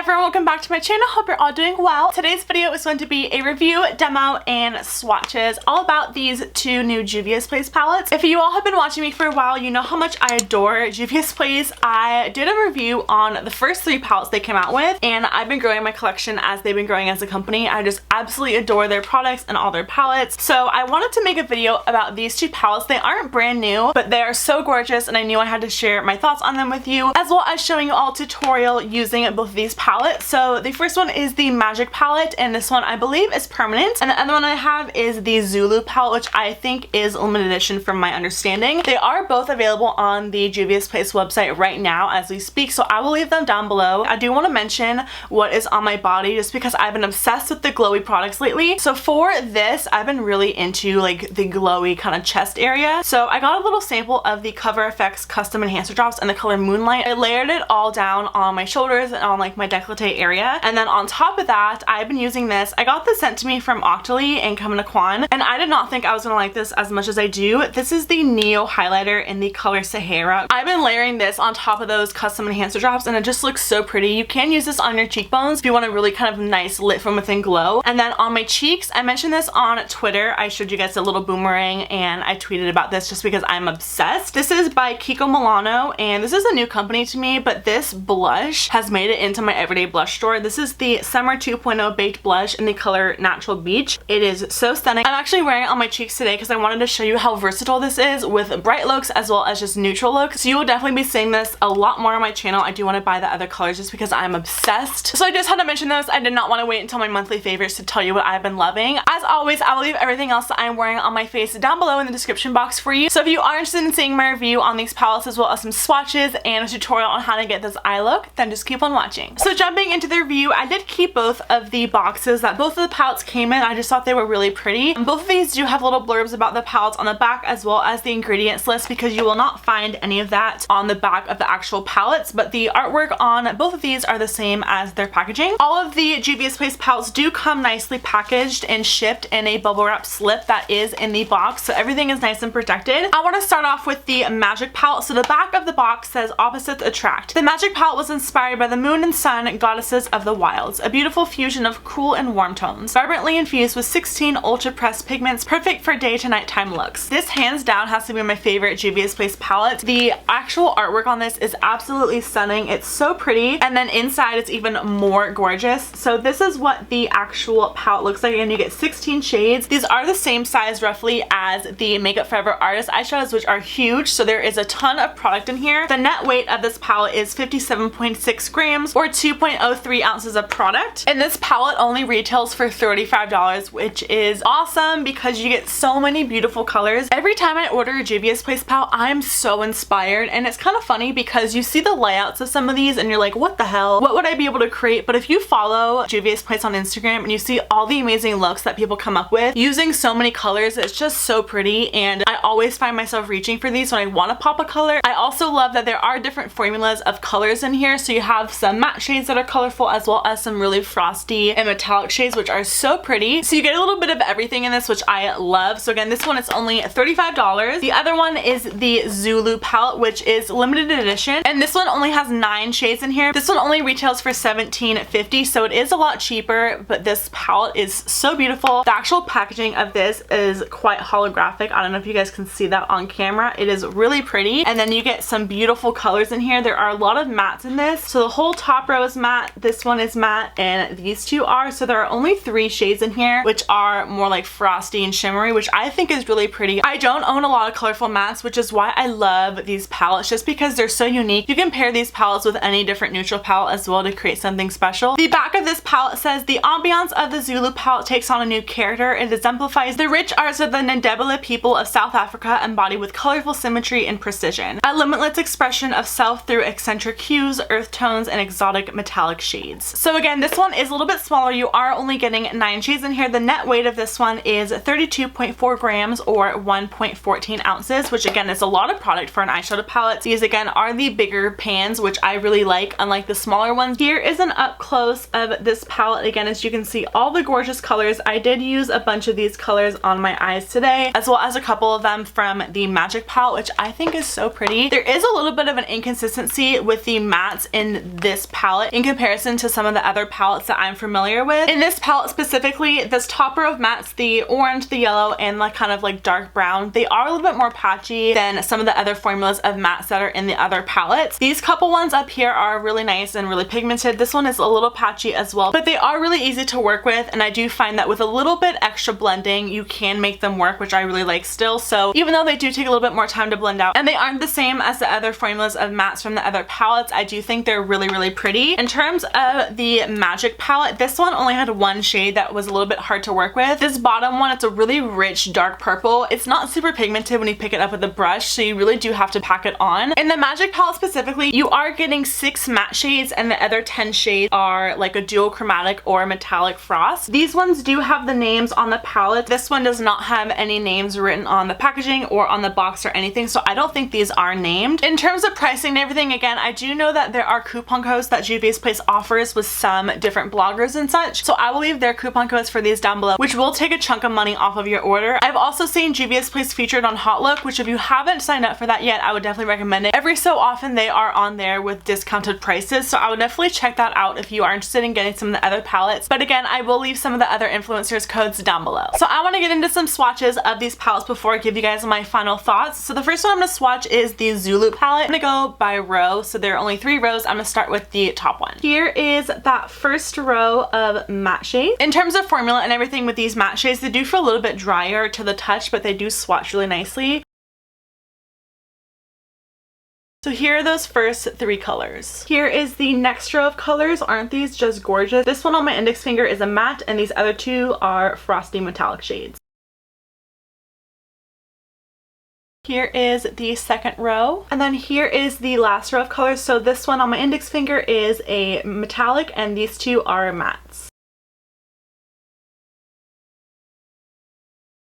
everyone, welcome back to my channel. Hope you're all doing well. Today's video is going to be a review, demo, and swatches all about these two new JUVIA'S Place palettes. If you all have been watching me for a while, you know how much I adore JUVIA'S Place. I did a review on the first three palettes they came out with, and I've been growing my collection as they've been growing as a company. I just absolutely adore their products and all their palettes. So I wanted to make a video about these two palettes. They aren't brand new, but they are so gorgeous, and I knew I had to share my thoughts on them with you, as well as showing you all a tutorial using both of these palettes. So the first one is the Magic palette, and this one I believe is permanent, and the other one I have is the Zulu palette, which I think is limited edition from my understanding. They are both available on the JUVIA'S Place website right now as we speak, so I will leave them down below. I do want to mention what is on my body just because I've been obsessed with the glowy products lately. So for this, I've been really into like the glowy kind of chest area. So I got a little sample of the Cover FX Custom Enhancer Drops in the color Moonlight. I layered it all down on my shoulders and on like my décolleté area, and then on top of that I've been using this. I got this sent to me from Octoly and Kamina Kwan, and I did not think I was gonna like this as much as I do. This is the Neal Highlighter in the color Sahara. I've been layering this on top of those Custom Enhancer Drops, and it just looks so pretty. You can use this on your cheekbones if you want a really kind of nice lit from within glow. And then on my cheeks, I mentioned this on Twitter. I showed you guys a little boomerang and I tweeted about this just because I'm obsessed. This is by Kiko Milano, and this is a new company to me, but this blush has made it into my everyday blush store. This is the Summer 2.0 Baked Blush in the color Natural Beach. It is so stunning. I'm actually wearing it on my cheeks today because I wanted to show you how versatile this is with bright looks as well as just neutral looks. So you will definitely be seeing this a lot more on my channel. I do want to buy the other colors just because I'm obsessed. So I just had to mention those. I did not want to wait until my monthly favorites to tell you what I've been loving. As always, I will leave everything else that I'm wearing on my face down below in the description box for you. So if you are interested in seeing my review on these palettes as well as some swatches and a tutorial on how to get this eye look, then just keep on watching. So jumping into the review, I did keep both of the boxes that both of the palettes came in. I just thought they were really pretty. And both of these do have little blurbs about the palettes on the back as well as the ingredients list, because you will not find any of that on the back of the actual palettes, but the artwork on both of these are the same as their packaging. All of the JUVIA'S Place palettes do come nicely packaged and shipped in a bubble wrap slip that is in the box, so everything is nice and protected. I want to start off with the Magic palette. So the back of the box says Opposites Attract. The Magic palette was inspired by the moon and sun, goddesses of the wilds, a beautiful fusion of cool and warm tones, vibrantly infused with 16 ultra pressed pigments, perfect for day to nighttime looks. This hands down has to be my favorite JUVIA'S Place palette. The actual artwork on this is absolutely stunning. It's so pretty, and then inside it's even more gorgeous. So this is what the actual palette looks like, and you get 16 shades. These are the same size roughly as the Makeup Forever Artist eyeshadows, which are huge, so there is a ton of product in here. The net weight of this palette is 57.6 grams or 2.03 ounces of product, and this palette only retails for $35, which is awesome because you get so many beautiful colors. Every time I order a JUVIA'S Place palette, I'm so inspired, and it's kind of funny because you see the layouts of some of these and you're like, what the hell? What would I be able to create? But if you follow JUVIA'S Place on Instagram and you see all the amazing looks that people come up with using so many colors, it's just so pretty, and I always find myself reaching for these when I want to pop a color. I also love that there are different formulas of colors in here, so you have some matte shades that are colorful as well as some really frosty and metallic shades, which are so pretty. So you get a little bit of everything in this, which I love. So again, this one is only $35. The other one is the Zulu palette, which is limited edition, and this one only has 9 shades in here. This one only retails for $17.50, so it is a lot cheaper, but this palette is so beautiful. The actual packaging of this is quite holographic. I don't know if you guys can see that on camera. It is really pretty, and then you get some beautiful colors in here. There are a lot of mattes in this, so the whole top row is matte, this one is matte, and these two are. So there are only 3 shades in here, which are more like frosty and shimmery, which I think is really pretty. I don't own a lot of colorful mattes, which is why I love these palettes, just because they're so unique. You can pair these palettes with any different neutral palette as well to create something special. The back of this palette says the ambiance of the Zulu palette takes on a new character. It exemplifies the rich arts of the Ndebele people of South Africa, embodied with colorful symmetry and precision. A limitless expression of self through eccentric hues, earth tones, and exotic metallic shades. So again, this one is a little bit smaller. You are only getting 9 shades in here. The net weight of this one is 32.4 grams or 1.14 ounces, which again is a lot of product for an eyeshadow palette. These again are the bigger pans, which I really like, unlike the smaller ones. Here is an up close of this palette. Again, as you can see, all the gorgeous colors. I did use a bunch of these colors on my eyes today, as well as a couple of them from the Magic palette, which I think is so pretty. There is a little bit of an inconsistency with the mattes in this palette. palette in comparison to some of the other palettes that I'm familiar with. In this palette specifically, this top row of mattes, the orange, the yellow, and like kind of like dark brown, they are a little bit more patchy than some of the other formulas of mattes that are in the other palettes. These couple ones up here are really nice and really pigmented. This one is a little patchy as well, but they are really easy to work with, and I do find that with a little bit extra blending, you can make them work, which I really like still. So even though they do take a little bit more time to blend out, and they aren't the same as the other formulas of mattes from the other palettes, I do think they're really, really pretty. In terms of the Magic palette, this one only had one shade that was a little bit hard to work with. This bottom one, it's a really rich dark purple. It's not super pigmented when you pick it up with a brush, so you really do have to pack it on. In the Magic palette specifically, you are getting 6 matte shades, and the other 10 shades are like a duochromatic or metallic frost. These ones do have the names on the palette. This one does not have any names written on the packaging or on the box or anything, so I don't think these are named. In terms of pricing and everything, again, I do know that there are coupon codes that Juvia's Place offers with some different bloggers and such, so I will leave their coupon codes for these down below, which will take a chunk of money off of your order. I've also seen Juvia's Place featured on Hot Look, which if you haven't signed up for that yet, I would definitely recommend it. Every so often they are on there with discounted prices, so I would definitely check that out if you are interested in getting some of the other palettes. But again, I will leave some of the other influencers' codes down below. So I want to get into some swatches of these palettes before I give you guys my final thoughts. So the first one I'm going to swatch is the Zulu palette. I'm going to go by row, so there are only 3 rows. I'm going to start with the top one. Here is that first row of matte shades. In terms of formula and everything with these matte shades, they do feel a little bit drier to the touch, but they do swatch really nicely. So here are those first 3 colors. Here is the next row of colors. Aren't these just gorgeous? This one on my index finger is a matte, and these other 2 are frosty metallic shades. Here is the second row, and then here is the last row of colors. So this one on my index finger is a metallic, and these 2 are mattes.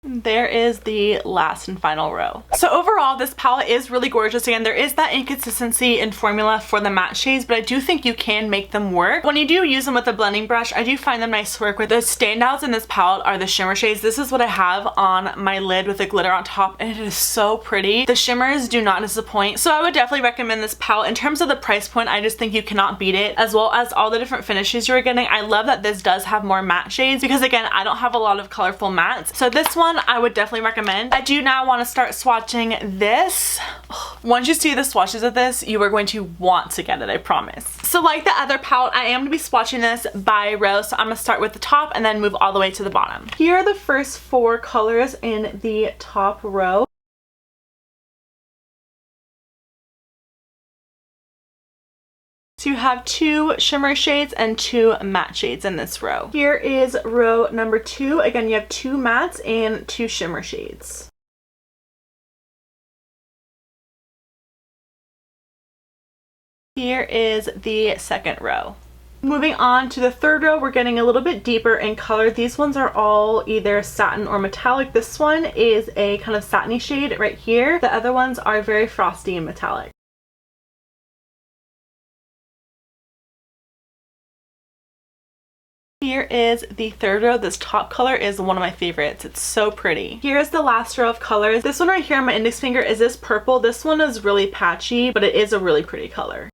There is the last and final row. So overall, this palette is really gorgeous. Again, there is that inconsistency in formula for the matte shades, but I do think you can make them work. When you do use them with a blending brush, I do find them nice to work with. The standouts in this palette are the shimmer shades. This is what I have on my lid with the glitter on top, and it is so pretty. The shimmers do not disappoint, so I would definitely recommend this palette. In terms of the price point, I just think you cannot beat it, as well as all the different finishes you're getting. I love that this does have more matte shades because, again, I don't have a lot of colorful mattes. So this one I would definitely recommend. I do now want to start swatching this. Once you see the swatches of this, you are going to want to get it, I promise. So like the other palette, I am going to be swatching this by row, so I'm going to start with the top and then move all the way to the bottom. Here are the first 4 colors in the top row. So you have 2 shimmer shades and 2 matte shades in this row. Here is row number 2. Again, you have 2 mattes and 2 shimmer shades. Here is the second row. Moving on to the third row, we're getting a little bit deeper in color. These ones are all either satin or metallic. This one is a kind of satiny shade right here. The other ones are very frosty and metallic. Here is the third row. This top color is one of my favorites. It's so pretty. Here's the last row of colors. This one right here on my index finger is this purple. This one is really patchy, but it is a really pretty color.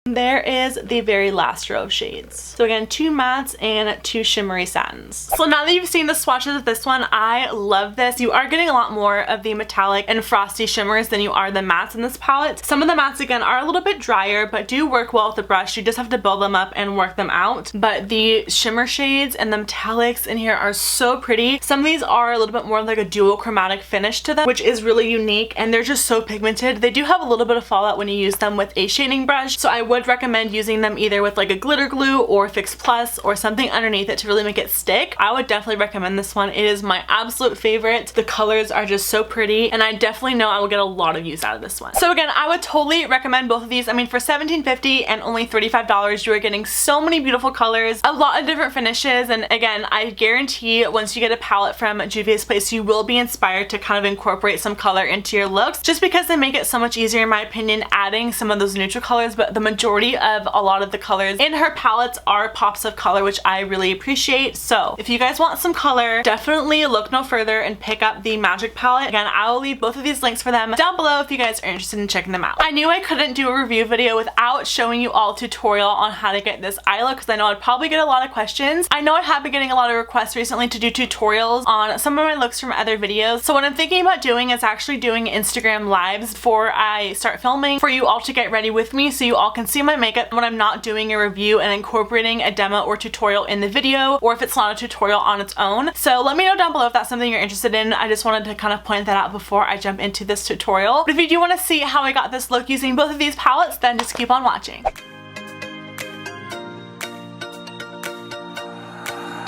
There is the very last row of shades. So again, 2 mattes and 2 shimmery satins. So now that you've seen the swatches of this one, I love this. You are getting a lot more of the metallic and frosty shimmers than you are the mattes in this palette. Some of the mattes, again, are a little bit drier, but do work well with the brush. You just have to build them up and work them out. But the shimmer shades and the metallics in here are so pretty. Some of these are a little bit more like a duochromatic finish to them, which is really unique, and they're just so pigmented. They do have a little bit of fallout when you use them with a shading brush, so I would recommend using them either with like a glitter glue or Fix Plus or something underneath it to really make it stick. I would definitely recommend this one. It is my absolute favorite. The colors are just so pretty, and I definitely know I will get a lot of use out of this one. So again, I would totally recommend both of these. I mean, for $17.50 and only $35, you are getting so many beautiful colors, a lot of different finishes, and again, I guarantee once you get a palette from Juvia's Place, you will be inspired to kind of incorporate some color into your looks, just because they make it so much easier, in my opinion, adding some of those neutral colors, but the majority majority of a lot of the colors in her palettes are pops of color, which I really appreciate. So if you guys want some color, definitely look no further and pick up the Magic palette. Again, I will leave both of these links for them down below if you guys are interested in checking them out. I knew I couldn't do a review video without showing you all a tutorial on how to get this eye look, because I know I'd probably get a lot of questions. I know I have been getting a lot of requests recently to do tutorials on some of my looks from other videos. So what I'm thinking about doing is actually doing Instagram lives before I start filming for you all to get ready with me, so you all can see my makeup when I'm not doing a review and incorporating a demo or tutorial in the video, or if it's not a tutorial on its own. So let me know down below if that's something you're interested in. I just wanted to kind of point that out before I jump into this tutorial. But if you do want to see how I got this look using both of these palettes, then just keep on watching.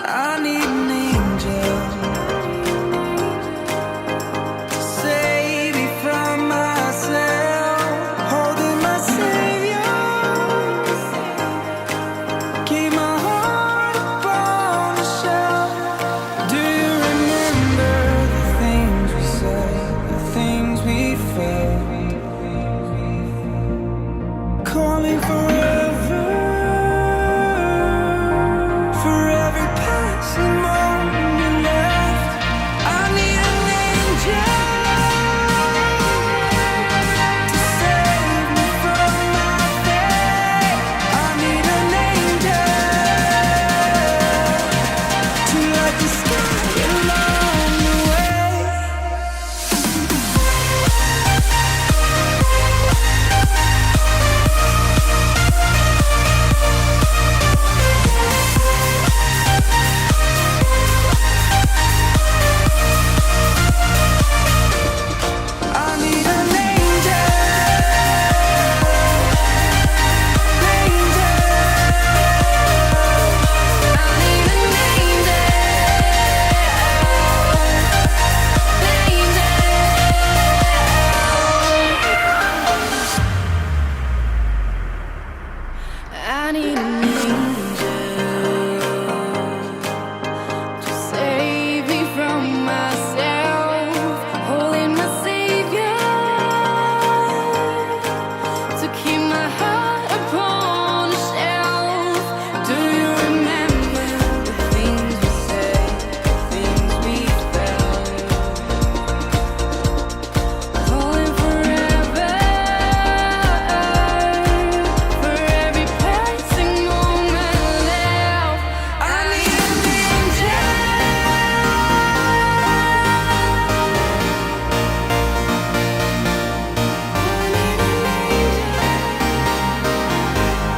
I need an angel to save me from myself, holding my savior, keep my heart upon the shelf. Do you remember the things we said, the things we felt, calling forever, for every passing moment left? I need an angel to save me from my fate. I need an angel to light the sky along the way. I need an angel, I need an angel to save me from myself, holding my savior, to keep my heart upon the shelf. Do you remember the things we said, the things we felt, calling forever, for every passing moment left? I need an angel. I need an angel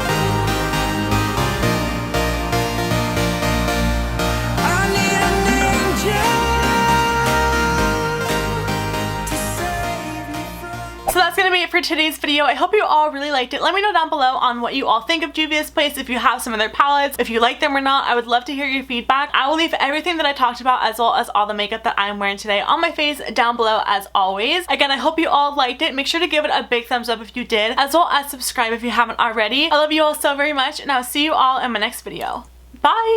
to save me from. So that's gonna be it for today's video. I hope you all really liked it. Let me know down below on what you all think of Juvia's Place, if you have some of their palettes, if you like them or not. I would love to hear your feedback. I will leave everything that I talked about, as well as all the makeup that I'm wearing today, on my face down below as always. Again, I hope you all liked it. Make sure to give it a big thumbs up if you did, as well as subscribe if you haven't already. I love you all so very much, and I'll see you all in my next video. Bye!